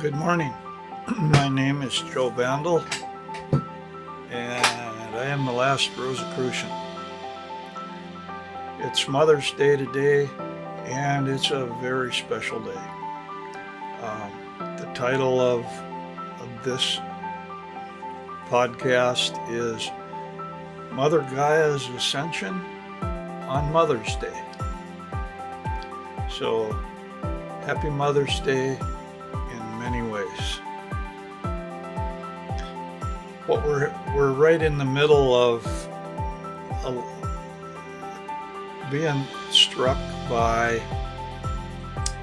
Good morning. My name is Joe Bandel, and I am the last Rosicrucian. It's Mother's Day today, and it's a very special day. The title of this podcast is Mother Gaia's Ascension on Mother's Day. So, happy Mother's Day in many ways. What we're right in the middle of being struck by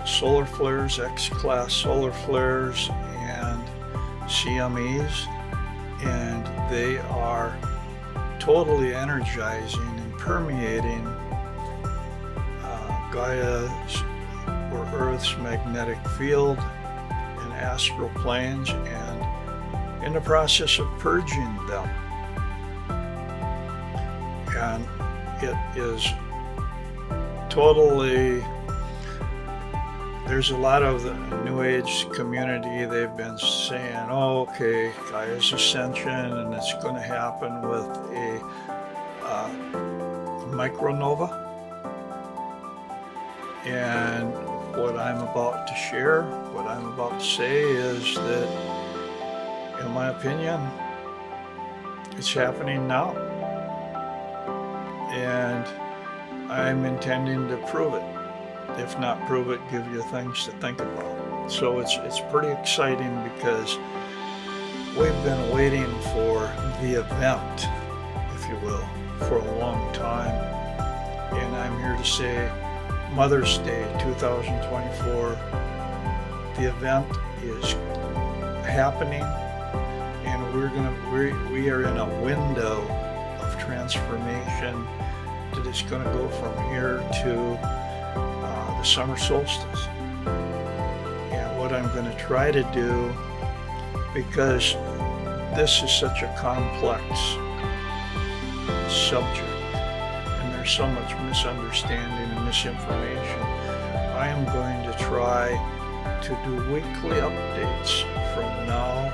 solar flares, X-class solar flares, and CMEs, and they are totally energizing and permeating Gaia's or Earth's magnetic field and astral planes, and in the process of purging them. And it is totally, there's a lot of the New Age community, they've been saying, oh, okay, Gaia's Ascension, and it's going to happen with a micronova. And what I'm about to share, what I'm about to say is that, in my opinion, it's happening now. And I'm intending to prove it. If not prove it, give you things to think about. So it's pretty exciting because we've been waiting for the event, if you will, for a long time. And I'm here to say Mother's Day 2024, the event is happening, and we are in a window of transformation that is going to go from here to the summer solstice. And what I'm going to try to do, because this is such a complex subject and there's so much misunderstanding and misinformation, I am going to try to do weekly updates from now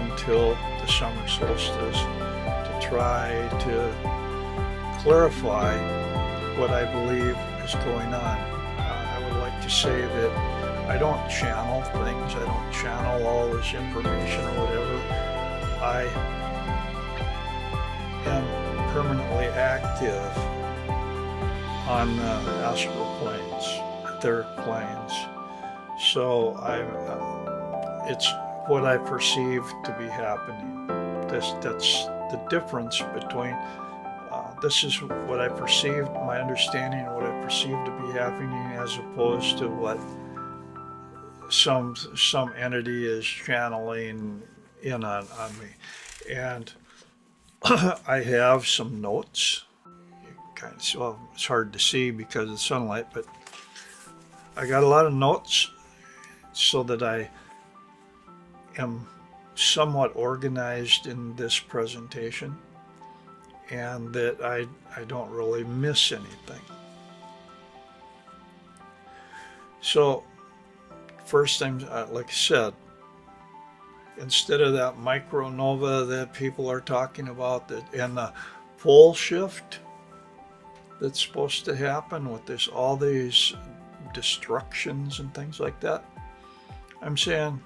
until the summer solstice to try to clarify what I believe is going on. I would like to say that I don't channel things, I don't channel all this information or whatever. I am permanently active on the astral planes, etheric planes. So it's what I perceive to be happening. That's the difference between this is what I perceived, my understanding of what I perceive to be happening, as opposed to what some entity is channeling in on me. And I have some notes. Well, it's hard to see because of the sunlight, but I got a lot of notes so that I am somewhat organized in this presentation, and that I don't really miss anything. So first thing, like I said, instead of that micronova that people are talking about, that and the pole shift that's supposed to happen with this, all these destructions and things like that, I'm saying,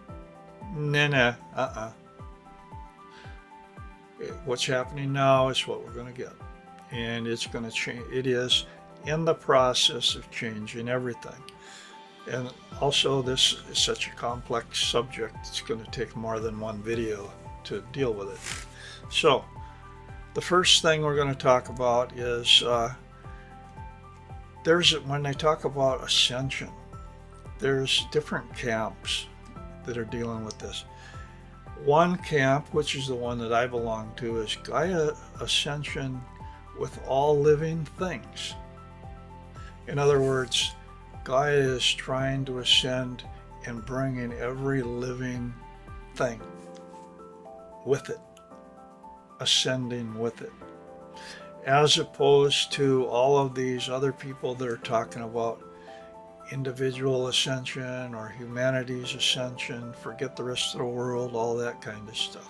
nah, what's happening now is what we're going to get, and it's going to change. It is in the process of changing everything. And also, this is such a complex subject, it's going to take more than one video to deal with it. So the first thing we're going to talk about is when they talk about ascension, there's different camps that are dealing with this. One camp, which is the one that I belong to, is Gaia Ascension with all living things. In other words, Gaia is trying to ascend and bring in every living thing with it, ascending with it, as opposed to all of these other people that are talking about individual ascension or humanity's ascension, forget the rest of the world, all that kind of stuff.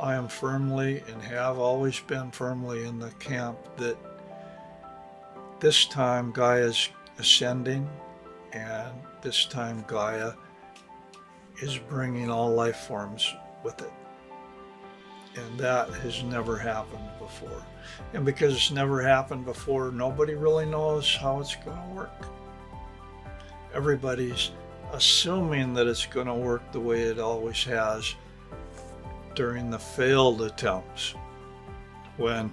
I am firmly and have always been firmly in the camp that this time Gaia is ascending, and this time Gaia is bringing all life forms with it. And that has never happened before. And because it's never happened before, nobody really knows how it's going to work. Everybody's assuming that it's going to work the way it always has during the failed attempts, when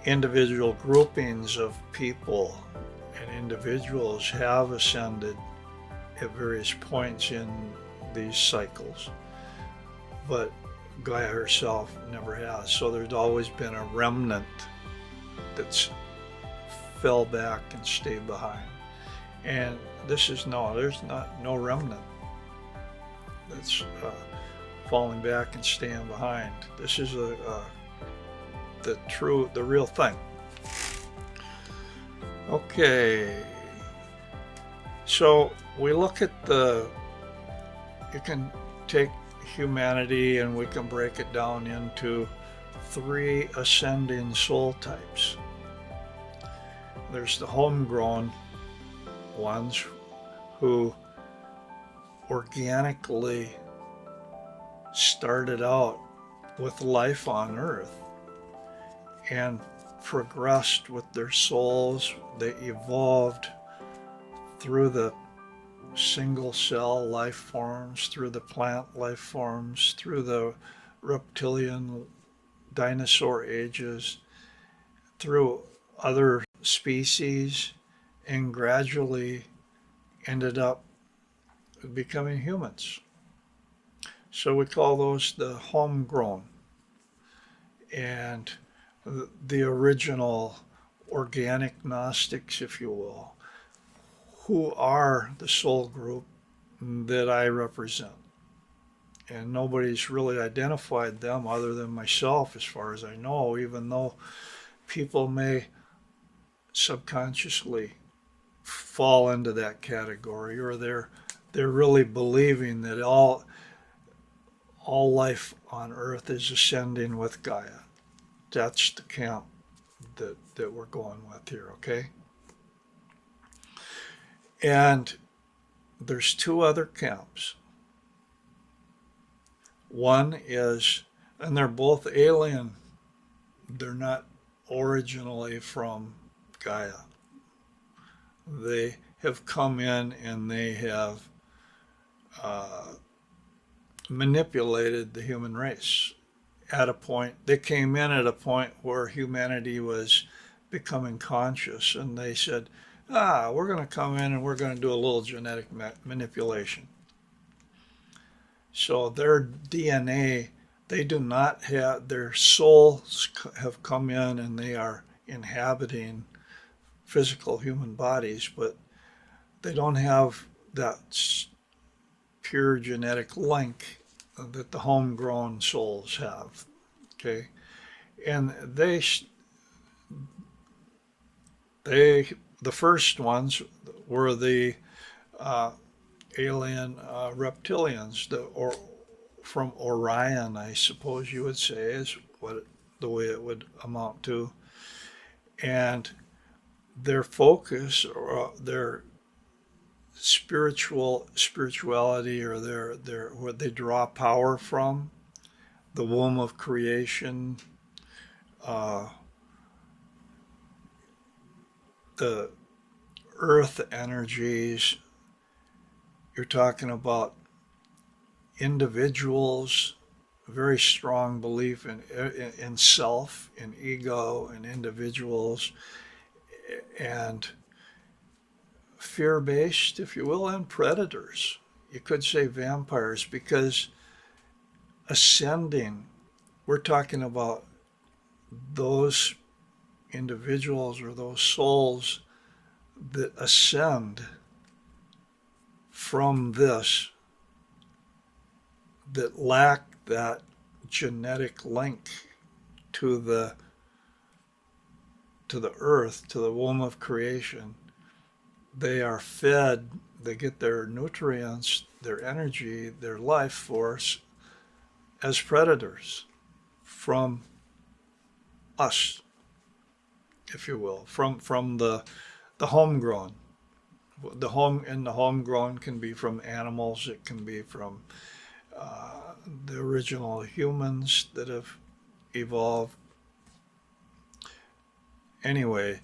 individual groupings of people and individuals have ascended at various points in these cycles. But Gaia herself never has. So there's always been a remnant that's fell back and stayed behind. And this is there's no remnant that's falling back and staying behind. This is the real thing. Okay, so we look at you can take humanity and we can break it down into 3 ascending soul types. There's the homegrown ones who organically started out with life on Earth and progressed with their souls. They evolved through the single cell life forms, through the plant life forms, through the reptilian dinosaur ages, through other species, and gradually ended up becoming humans. So we call those the homegrown. And the original organic Gnostics, if you will, who are the soul group that I represent. And nobody's really identified them other than myself, as far as I know, even though people may subconsciously fall into that category, or they're really believing that all life on Earth is ascending with Gaia. That's the camp that we're going with here, okay? And there's 2 other camps. One is, and they're both alien. They're not originally from Gaia. They have come in and they have manipulated the human race at a point. They came in at a point where humanity was becoming conscious, and they said, we're going to come in and we're going to do a little genetic manipulation. So their DNA, they do not have, their souls have come in and they are inhabiting physical human bodies, but they don't have that pure genetic link that the homegrown souls have, okay? And the first ones were the alien reptilians, from Orion, I suppose you would say, is the way it would amount to. And their focus, or their spirituality, or their where they draw power from, the womb of creation, the earth energies. You're talking about individuals, very strong belief in self, in ego, in individuals, and fear-based, if you will, and predators. You could say vampires, because ascending, we're talking about those individuals or those souls that ascend from this, that lack that genetic link to the earth, to the womb of creation, they are fed, they get their nutrients, their energy, their life force as predators from us, if you will, from the homegrown. The homegrown can be from animals. It can be from the original humans that have evolved. Anyway,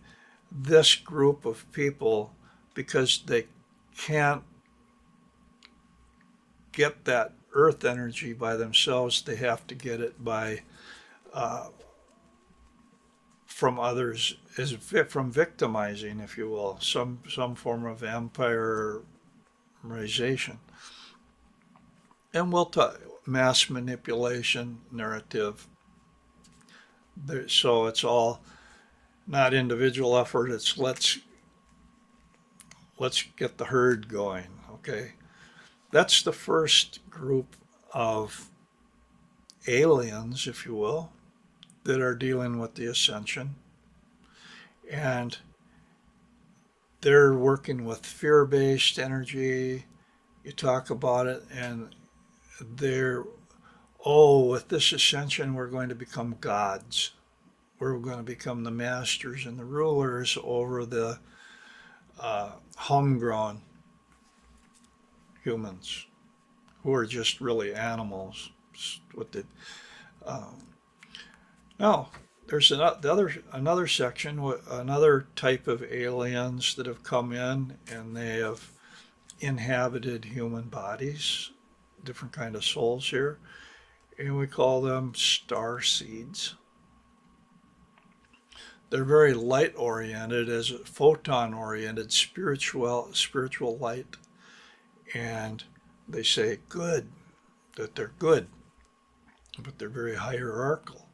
this group of people, because they can't get that earth energy by themselves, they have to get it by uh, from others, is from victimizing, if you will, some form of vampirization. And we'll talk mass manipulation narrative. So it's all not individual effort. It's let's get the herd going. Okay, that's the first group of aliens, if you will, that are dealing with the ascension, and they're working with fear-based energy. You talk about it, and they're, oh, with this ascension, we're going to become gods. We're going to become the masters and the rulers over the homegrown humans who are just really animals. What the Now, there's another section, another type of aliens that have come in, and they have inhabited human bodies, different kind of souls here, and we call them star seeds. They're very light oriented, as a photon oriented, spiritual light, and they say good, that they're good, but they're very hierarchical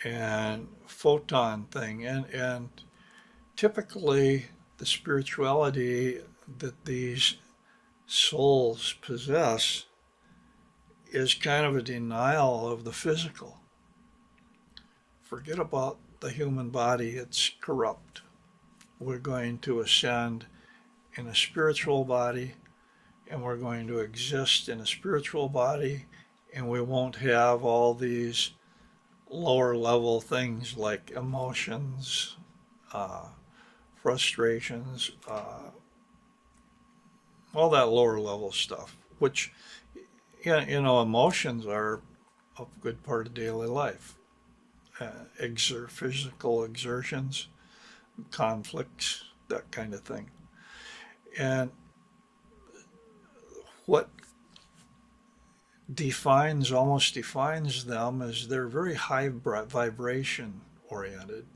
and photon thing, and typically the spirituality that these souls possess is kind of a denial of the physical. Forget about the human body, it's corrupt. We're going to ascend in a spiritual body, and we're going to exist in a spiritual body, and we won't have all these lower level things like emotions, uh, frustrations, all that lower level stuff, which, yeah, emotions are a good part of daily life. Physical exertions, conflicts, that kind of thing. And what almost defines them is they're very high vibration oriented,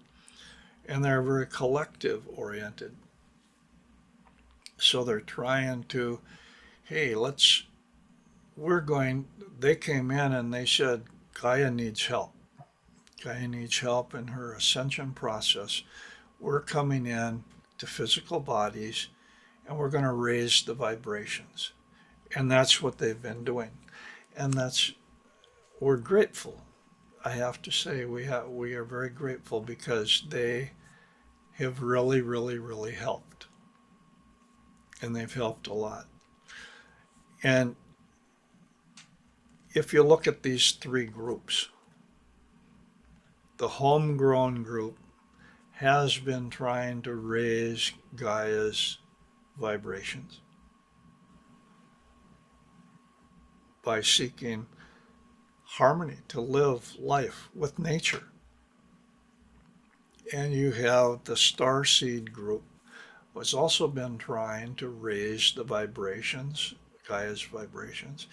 and they're very collective oriented. So they're trying to, hey, they came in and they said, Gaia needs help. Gaia needs help in her ascension process. We're coming in to physical bodies, and we're going to raise the vibrations. And that's what they've been doing. And we're grateful. I have to say, we are very grateful, because they have really, really, really helped. And they've helped a lot. And if you look at these three groups, the homegrown group has been trying to raise Gaia's vibrations by seeking harmony, to live life with nature. And you have the starseed group, who's also been trying to raise the vibrations, Gaia's vibrations.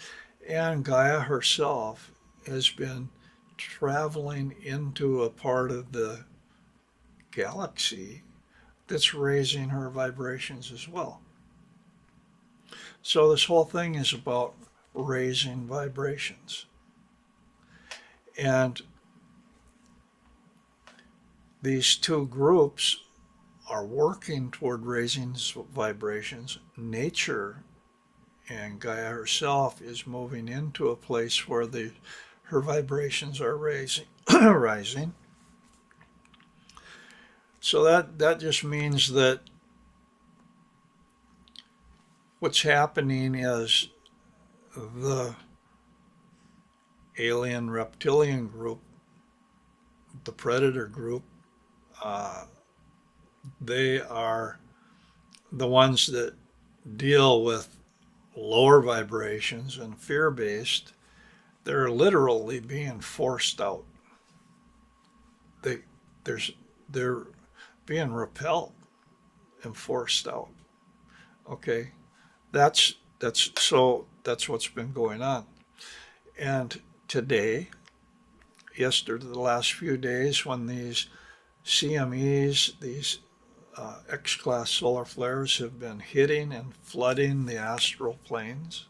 And Gaia herself has been traveling into a part of the galaxy that's raising her vibrations as well. So this whole thing is about raising vibrations. And these two groups are working toward raising vibrations. Nature and Gaia herself is moving into a place where her vibrations are rising. So that just means that what's happening is the alien reptilian group, the predator group, uh, they are the ones that deal with lower vibrations and fear based. They're literally being forced out. They there's they're being repelled and forced out. Okay, that's what's been going on. And today, yesterday, the last few days, when these CMEs, these X-class solar flares have been hitting and flooding the astral planes,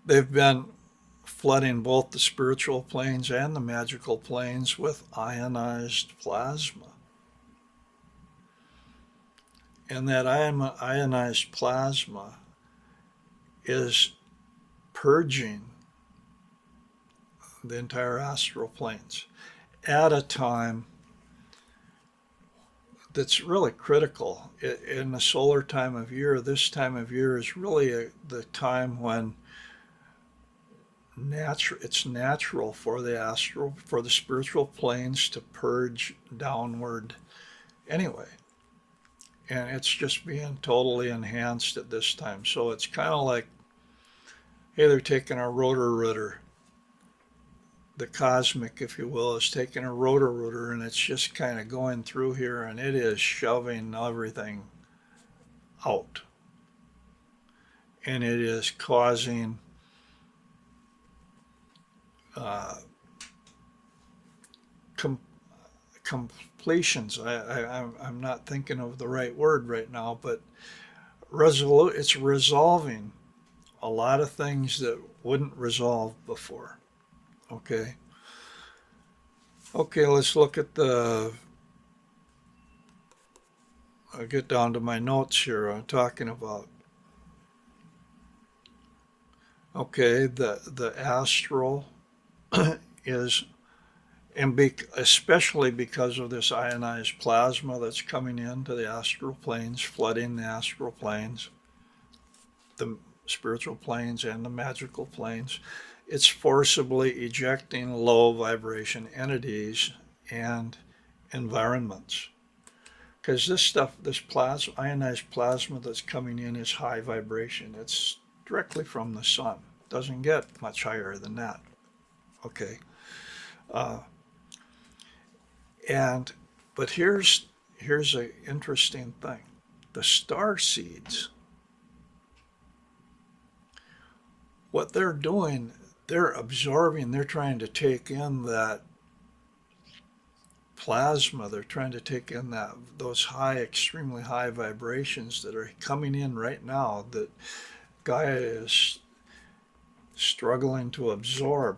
they've been flooding both the spiritual planes and the magical planes with ionized plasma. And that ionized plasma is purging the entire astral planes at a time that's really critical. In the solar time of year, this time of year is really the time when it's natural for the spiritual planes to purge downward anyway. And it's just being totally enhanced at this time. So it's kind of like, hey, they're taking a rotor rooter. The cosmic, if you will, is taking a rotor rooter and it's just kind of going through here and it is shoving everything out. And it is causing com- completions. I'm not thinking of the right word right now, but it's resolving a lot of things that wouldn't resolve before. Okay. Okay, let's look at I'll get down to my notes here. I'm talking about, okay, the astral is, especially because of this ionized plasma that's coming into the astral planes, flooding the astral planes, the spiritual planes and the magical planes, it's forcibly ejecting low vibration entities and environments. Because this ionized plasma that's coming in is high vibration. It's directly from the sun. Doesn't get much higher than that. Okay. But here's an interesting thing. The star seeds, what they're doing, they're absorbing, they're trying to take in that plasma, they're trying to take in those extremely high vibrations that are coming in right now that Gaia is struggling to absorb.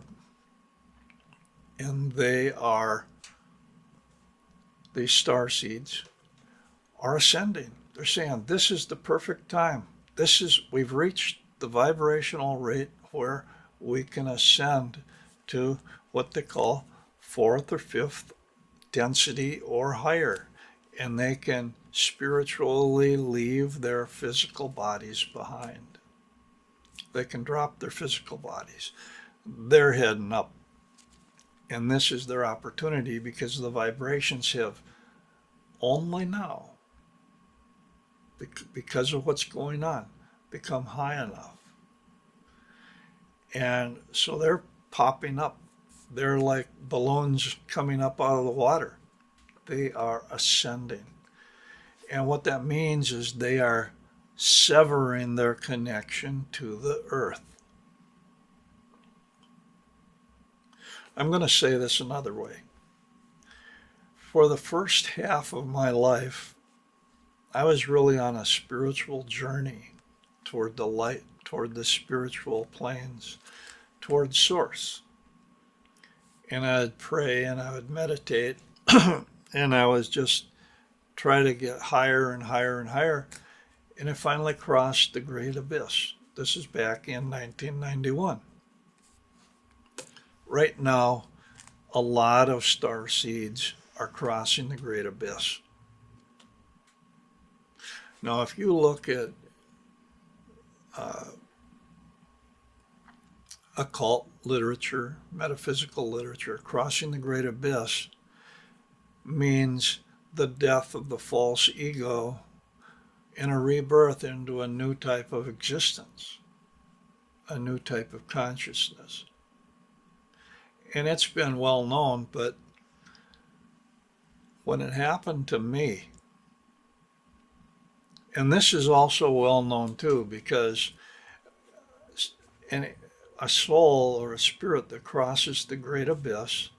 And these star seeds are ascending. They're saying, this is the perfect time. We've reached the vibrational rate where we can ascend to what they call fourth or fifth density or higher. And they can spiritually leave their physical bodies behind. They can drop their physical bodies. They're heading up. And this is their opportunity because the vibrations have only now, because of what's going on, become high enough. And so they're popping up. They're like balloons coming up out of the water. They are ascending. And what that means is they are severing their connection to the earth. I'm going to say this another way. For the first half of my life, I was really on a spiritual journey toward the light, toward the spiritual planes, toward Source. And I would pray and I would meditate and I was just try to get higher and higher and higher. And it finally crossed the great abyss. This is back in 1991. Right now, a lot of star seeds are crossing the great abyss. Now, if you look at uh, occult literature, metaphysical literature, crossing the great abyss means the death of the false ego and a rebirth into a new type of existence, a new type of consciousness. And it's been well known, but when it happened to me, and this is also well known too, because a soul or a spirit that crosses the great abyss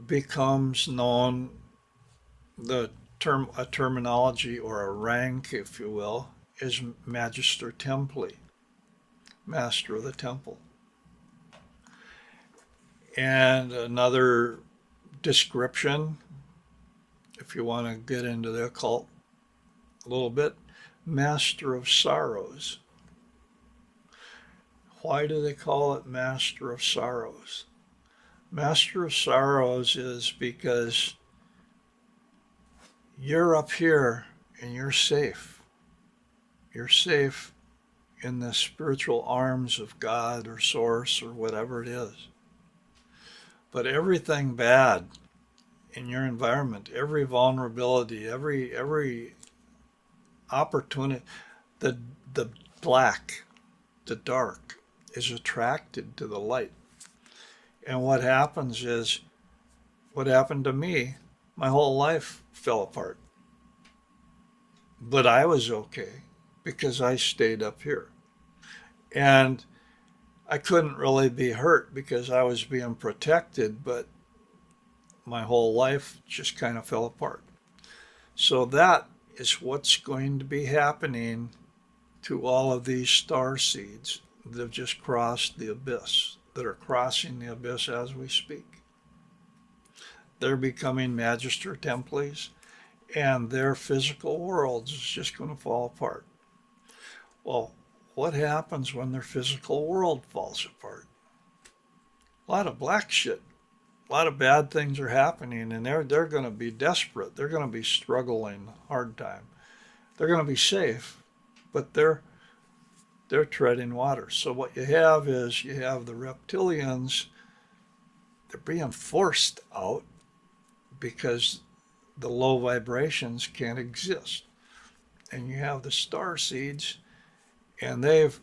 becomes known, a terminology or a rank, if you will, is Magister Templi, Master of the Temple. And another description, if you want to get into the occult a little bit, Master of Sorrows. Why do they call it Master of Sorrows? Master of Sorrows is because you're up here and you're safe. You're safe in the spiritual arms of God or Source or whatever it is. But everything bad in your environment, every vulnerability, every opportunity, the black, the dark, is attracted to the light. And what happens is, what happened to me, my whole life fell apart. But I was okay because I stayed up here. And I couldn't really be hurt because I was being protected, but my whole life just kind of fell apart. So that is what's going to be happening to all of these star seeds that have just crossed the abyss, that are crossing the abyss as we speak. They're becoming Magister Temples, and their physical worlds is just going to fall apart. Well, what happens when their physical world falls apart? A lot of black shit. A lot of bad things are happening, and they're going to be desperate. They're going to be struggling hard time. They're going to be safe, but they're treading water. So what you have is you have the reptilians. They're being forced out because the low vibrations can't exist. And you have the star seeds, and they've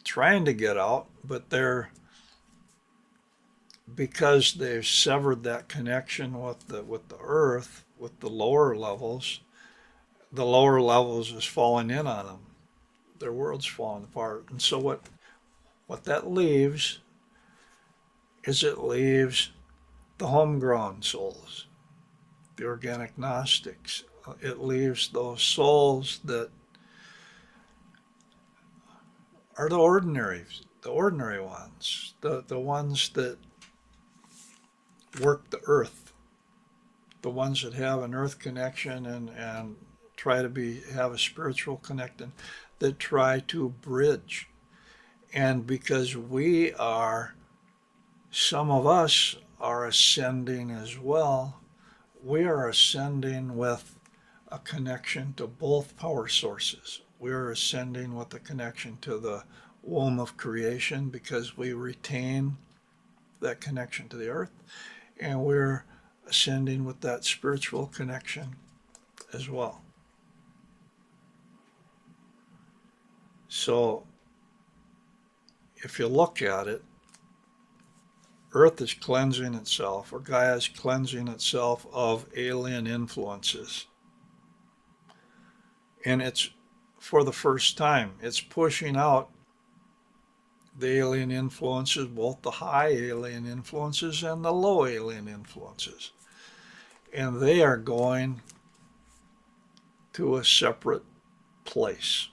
trying to get out, but because they've severed that connection with the earth, with the lower levels is falling in on them. Their world's falling apart. And so what that leaves is, it leaves the homegrown souls, the organic Gnostics. It leaves those souls that are the ordinary ones, the ones that work the earth, the ones that have an earth connection and try to have a spiritual connection, that try to bridge. And because some of us are ascending as well, we are ascending with a connection to both power sources. We are ascending with a connection to the womb of creation because we retain that connection to the earth, and we're ascending with that spiritual connection as well. So if you look at it, Earth is cleansing itself, or Gaia is cleansing itself of alien influences. And it's, for the first time, it's pushing out the alien influences, both the high alien influences and the low alien influences. And they are going to a separate place.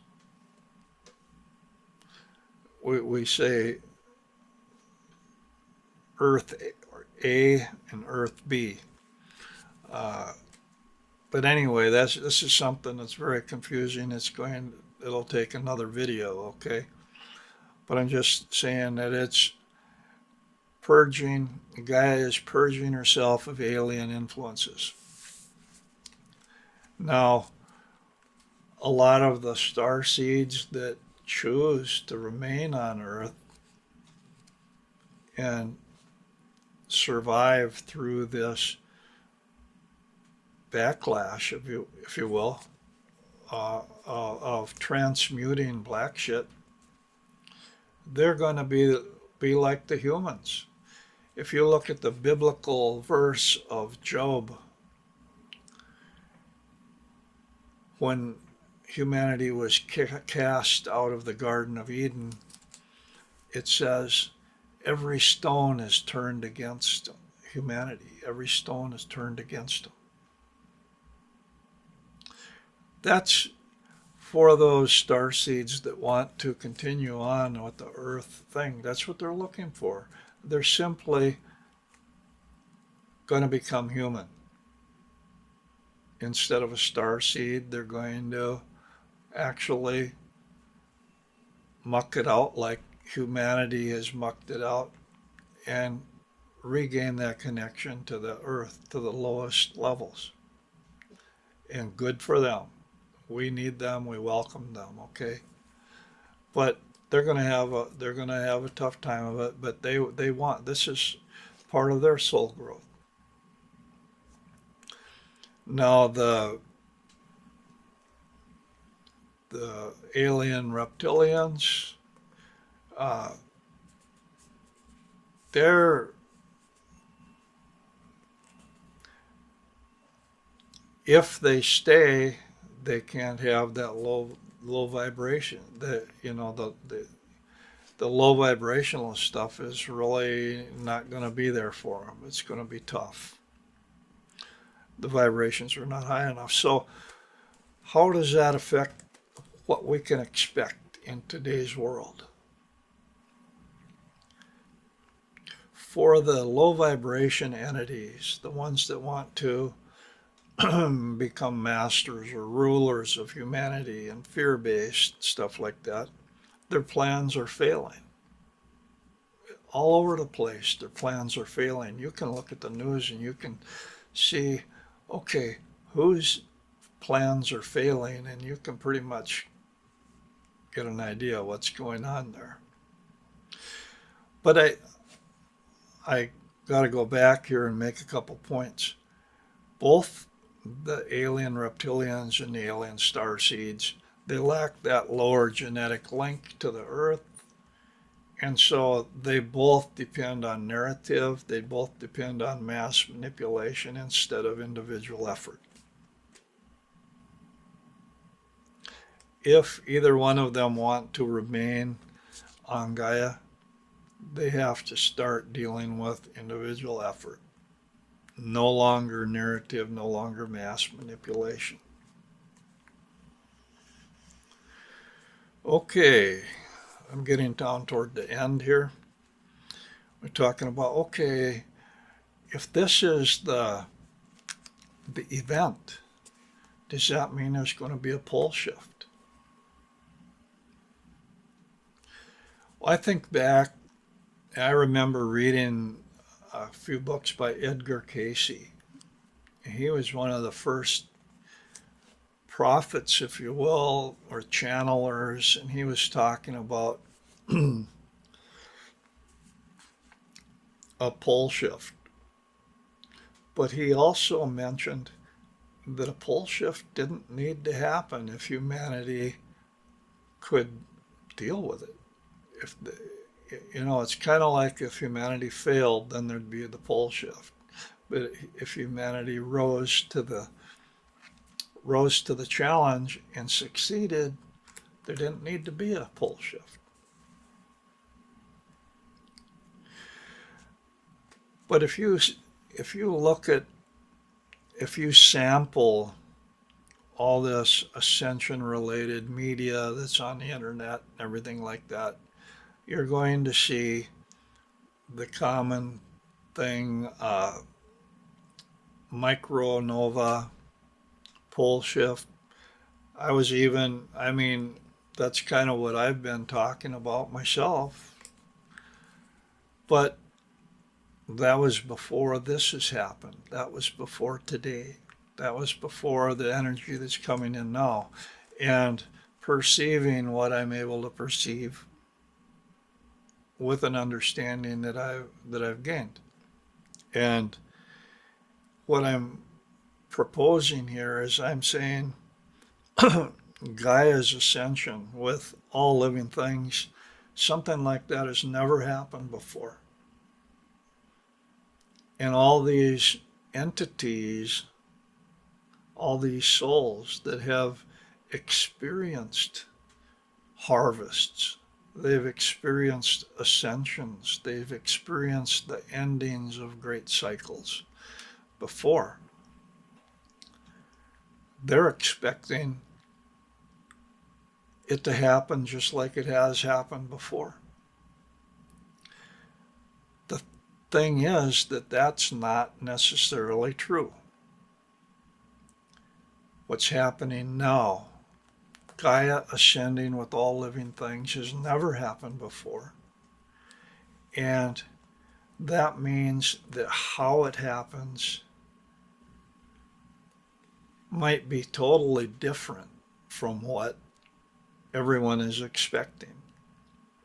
We say Earth A and Earth B. But anyway, this is something that's very confusing. It'll take another video, okay? But I'm just saying that it's Gaia is purging herself of alien influences. Now, a lot of the star seeds that choose to remain on Earth and survive through this backlash, if you will, of transmuting black shit, they're going to be like the humans. If you look at the biblical verse of Job, when humanity was cast out of the Garden of Eden, it says every stone is turned against humanity. Every stone is turned against them. That's for those star seeds that want to continue on with the Earth thing. That's what they're looking for. They're simply going to become human. Instead of a star seed, they're going to actually muck it out like humanity has mucked it out and regain that connection to the Earth, to the lowest levels. And good for them. We need them. We welcome them. Okay, but they're going to have a tough time of it. But they want, this is part of their soul growth. Now the alien reptilians, they're, if they stay, they can't have that low vibration. The low vibrational stuff is really not going to be there for them. It's going to be tough. The vibrations are not high enough. So how does that affect what we can expect in today's world? For the low vibration entities, the ones that want to become masters or rulers of humanity and fear-based stuff like that, their plans are failing. All over the place, their plans are failing. You can look at the news and you can see, okay, whose plans are failing, and you can pretty much get an idea what's going on there. But I got to go back here and make a couple points. Both the alien reptilians and the alien star seeds, they lack that lower genetic link to the Earth. And so they both depend on narrative. They both depend on mass manipulation instead of individual effort. If either one of them want to remain on Gaia, they have to start dealing with individual effort. No longer narrative, no longer mass manipulation. Okay, I'm getting down toward the end here. We're talking about, okay, if this is the event, does that mean there's going to be a pole shift? Well, I think back, I remember reading a few books by Edgar Cayce. He was one of the first prophets, if you will, or channelers, and he was talking about a pole shift. But he also mentioned that a pole shift didn't need to happen if humanity could deal with it. It's kind of like if humanity failed, then there'd be the pole shift. But if humanity rose to the challenge and succeeded, there didn't need to be a pole shift. But if you sample all this ascension related media that's on the internet and everything like that, you're going to see the common thing, micronova, pole shift. That's kind of what I've been talking about myself. But that was before this has happened. That was before today. That was before the energy that's coming in now. And perceiving what I'm able to perceive with an understanding that I've gained. And what I'm proposing here is I'm saying Gaia's ascension with all living things, something like that has never happened before. And all these entities, all these souls that have experienced harvests, they've experienced ascensions, they've experienced the endings of great cycles before. They're expecting it to happen just like it has happened before. The thing is that that's not necessarily true. What's happening now, Gaia ascending with all living things, has never happened before. And that means that how it happens might be totally different from what everyone is expecting.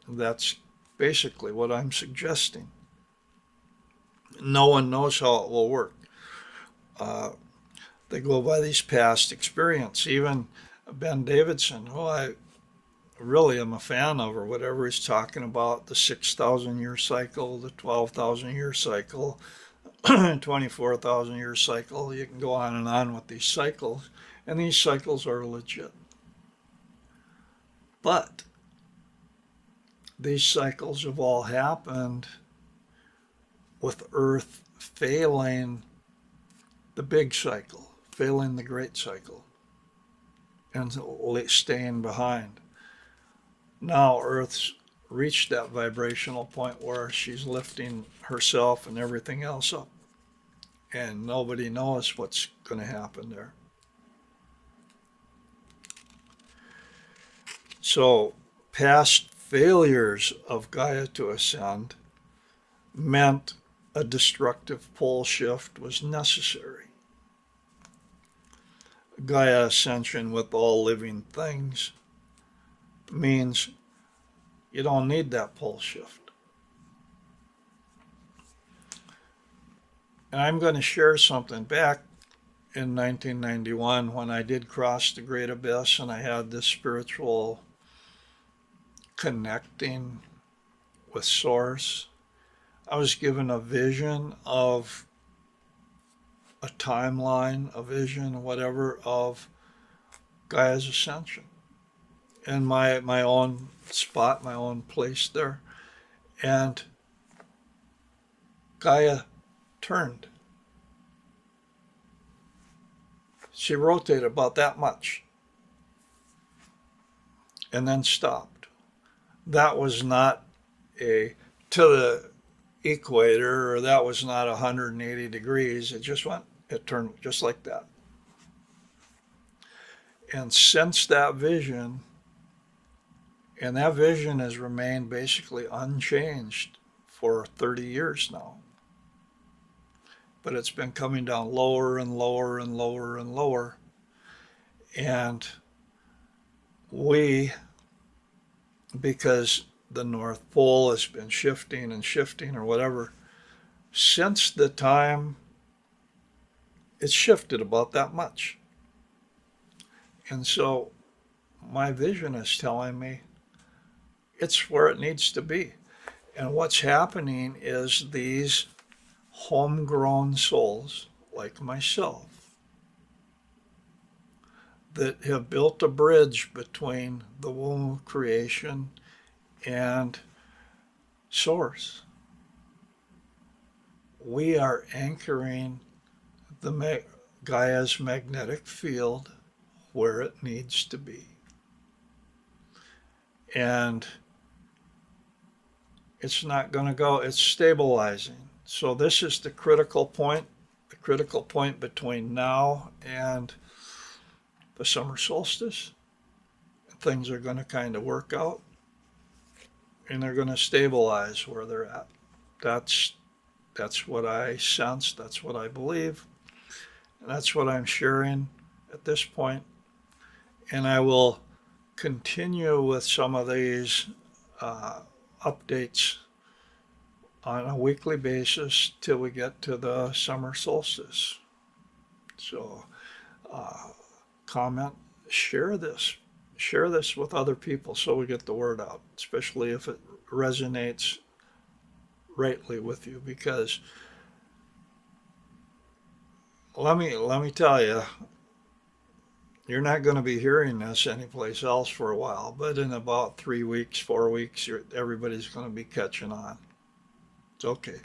That's basically what I'm suggesting. No one knows how it will work. They go by these past experience. Even Ben Davidson, who I really am a fan of, or whatever he's talking about, the 6,000 year cycle, the 12,000 year cycle, 24,000 year cycle. You can go on and on with these cycles, and these cycles are legit. But these cycles have all happened with Earth failing the big cycle, failing the great cycle, and staying behind. Now Earth's reached that vibrational point where she's lifting herself and everything else up, and nobody knows what's going to happen there. So past failures of Gaia to ascend meant a destructive pole shift was necessary. Gaia ascension with all living things means you don't need that pole shift. And I'm going to share something back in 1991 when I did cross the Great Abyss and I had this spiritual connecting with Source. I was given a vision of a timeline, a vision, whatever, of Gaia's ascension in my own spot, my own place there. And Gaia turned. She rotated about that much and then stopped. That was not to the equator, or that was not 180 degrees. It turned just like that. And since that vision, and that vision has remained basically unchanged for 30 years now. But it's been coming down lower and lower and lower and lower. And because the North Pole has been shifting and shifting or whatever, since the time it's shifted about that much. And so my vision is telling me it's where it needs to be. And what's happening is these homegrown souls like myself that have built a bridge between the womb of creation and Source. We are anchoring Gaia's magnetic field where it needs to be. And it's not going to go, it's stabilizing. So this is the critical point between now and the summer solstice. Things are going to kind of work out and they're going to stabilize where they're at. That's That's what I sense. That's what I believe. And that's what I'm sharing at this point. And I will continue with some of these uh, updates on a weekly basis till we get to the summer solstice. So, uh, comment, share this, share this with other people so we get the word out, especially if it resonates rightly with you. Because let me tell you, you're not going to be hearing this anyplace else for a while. But in about 3 weeks, 4 weeks, everybody's going to be catching on. It's okay.